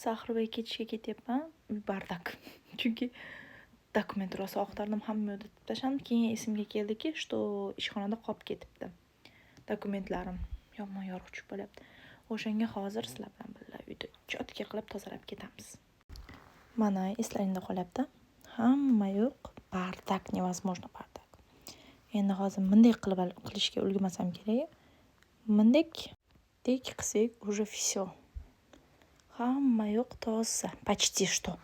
Sahribay ketishga ketyapman. Bardak. Chunki dokument rosa oqtardim, hamma yo'lda tashladim. Keyin esimga keldiki, что ishxonada qolib ketibdi. Dokumentlarim yomon yorug'chi bo'lyapti. O'shanga hozir sizlar bilan birga uyda chotka qilib tozalab ketamiz. Mana eslaringda qolyapti. Hamma yo'q, bardak, невозможно bardak. Endi hozir bunday qilishga ulgurmasam kerak. Bunday qilsak уже всё. Hamma yo'q toza, почти что.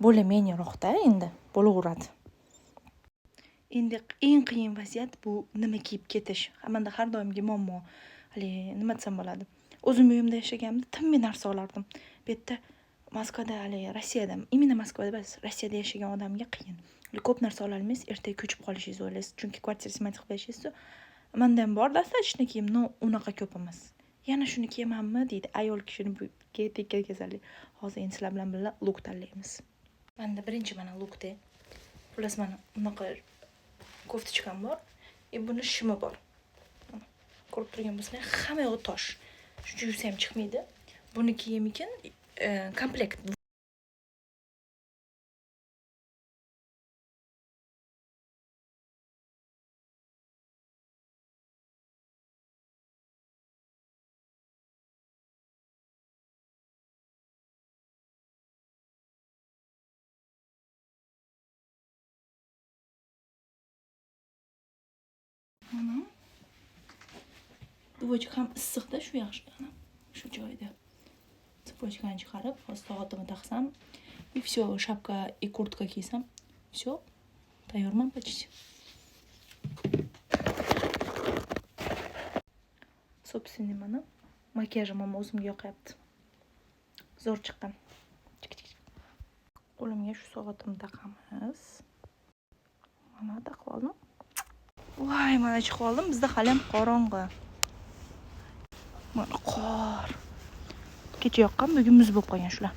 Более-менее-roqda endi bo'laveradi. Endi eng qiyin vaziyat bu nima kiyib ketish. Hamda har doimgi muammo. Hali nima desam bo'ladi? O'zim uyimda yashaganimda timmiy narsa olardim. Bu yerda Moskvada, Rossiyada, именно Moskvada emas, Rossiyada yashagan odamga qiyin. Ko'p narsa ola olmaysiz, ertaga ko'chib qolishingizni o'ylaysiz, chunki kvartira smetib qo'yishingiz. Menda ham bor достаточно kiyim, no unaqa ko'p emas. Yana shuni kiyamanmi deydi ayol kishini bu tekkan kasallik. Hozir endi sizlar bilan birga luk tanlaymiz. Menda birinchi mana lukda. Plus mana bunaqa koftichkam bor. Buni shimi bor. Ko'rib turgan bo'lsanglar, hamma yo'q tosh. Shuncha yuvsa ham chiqmaydi. Buni kiyimikin komplekt. Mana Tvochka ham issiqda, shu yaxshi ana. Shu joyda. Tvochkani chiqarib, hozir soatimni taqsam, и всё, шапка и куртка kiysam, всё. Tayyorman почти. Собственно, mana makiyajim ham o'zimga yoqyapti. Zo'r chiqqan. Qo'limga shu soatimni taqamiz. Mana taqib oldim. Voy, mana chiqib oldim. Bizda hali ham qorong'i. Mana qor. Kecha yoqqan, bugun muz bo'lib qolgan shular.